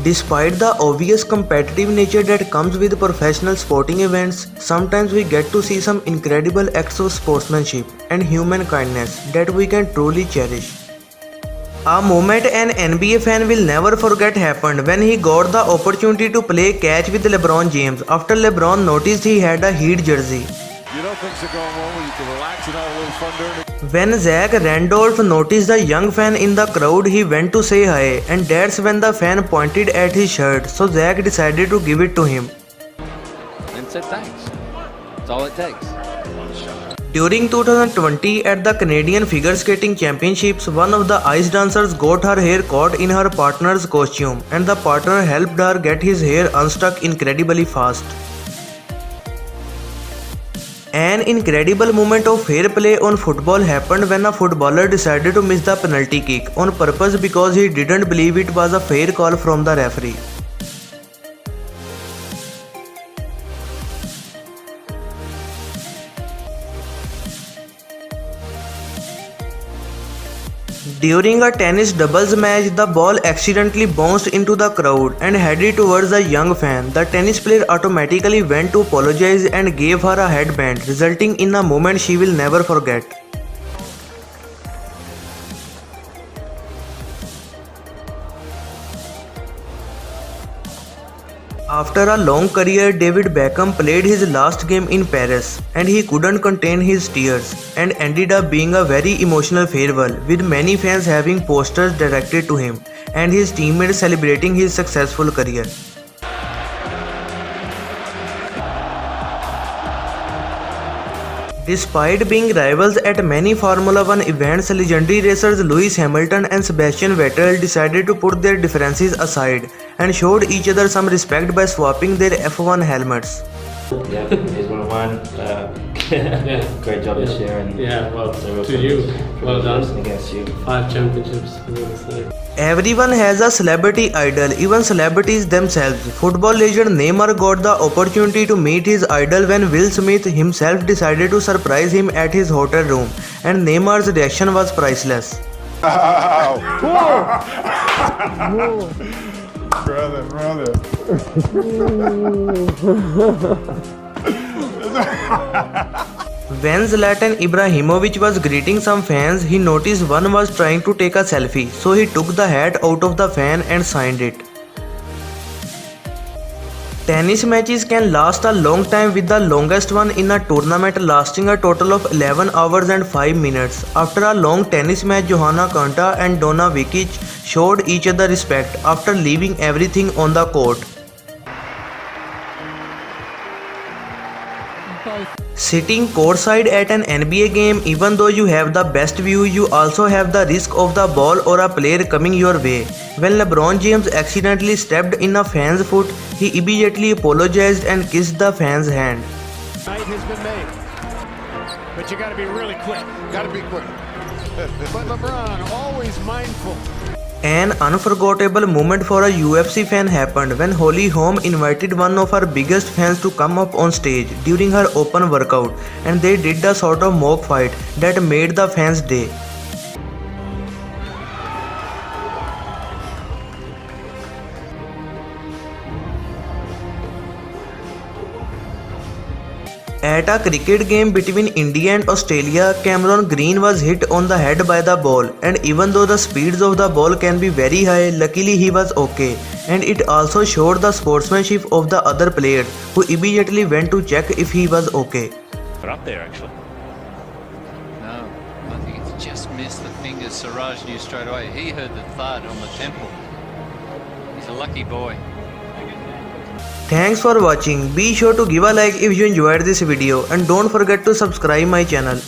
Despite the obvious competitive nature that comes with professional sporting events, sometimes we get to see some incredible acts of sportsmanship and human kindness that we can truly cherish. A moment an NBA fan will never forget happened when he got the opportunity to play catch with LeBron James after LeBron noticed he had a Heat jersey. You know things are going well, you can relax and have a little fun during it. When Zach Randolph noticed the young fan in the crowd, he went to say hi, and that's when the fan pointed at his shirt, so Zach decided to give it to him. And said thanks. That's all it takes. During 2020 at the Canadian Figure Skating Championships, one of the ice dancers got her hair caught in her partner's costume, and the partner helped her get his hair unstuck incredibly fast. An incredible moment of fair play on football happened when a footballer decided to miss the penalty kick on purpose because he didn't believe it was a fair call from the referee. During a tennis doubles match, the ball accidentally bounced into the crowd and headed towards the young fan. The tennis player automatically went to apologize and gave her a headband, resulting in a moment she will never forget. After a long career, David Beckham played his last game in Paris, and he couldn't contain his tears, and ended up being a very emotional farewell, with many fans having posters directed to him and his teammates celebrating his successful career. Despite being rivals at many Formula One events, legendary racers Lewis Hamilton and Sebastian Vettel decided to put their differences aside and showed each other some respect by swapping their F1 helmets. Yeah, he's 1-1. Great job this year. And well, to you, well done. Against you. 5 championships, I'm gonna say. Everyone has a celebrity idol, even celebrities themselves. Football legend Neymar got the opportunity to meet his idol when Will Smith himself decided to surprise him at his hotel room, and Neymar's reaction was priceless. Brother. When Zlatan Ibrahimovic was greeting some fans, he noticed one was trying to take a selfie, so he took the hat out of the fan and signed it. Tennis matches can last a long time, with the longest one in a tournament lasting a total of 11 hours and 5 minutes. After a long tennis match, Johanna Konta and Donna Vekic showed each other respect after leaving everything on the court. Sitting courtside at an NBA game, even though you have the best view, you also have the risk of the ball or a player coming your way. When LeBron James accidentally stepped in a fan's foot, he immediately apologized and kissed the fan's hand. Night has been made. But you gotta be really quick. Gotta be quick. But LeBron, always mindful. An unforgettable moment for a UFC fan happened when Holly Holm invited one of her biggest fans to come up on stage during her open workout, and they did a sort of mock fight that made the fans' day. At a cricket game between India and Australia, Cameron Green was hit on the head by the ball, and even though the speeds of the ball can be very high, luckily he was okay, and it also showed the sportsmanship of the other player, who immediately went to check if he was okay. But up there actually. No, I think it's just missed the fingers. Siraj knew straight away. He heard the thud on the temple. He's a lucky boy. Thanks for watching. Be sure to give a like if you enjoyed this video, and don't forget to subscribe my channel.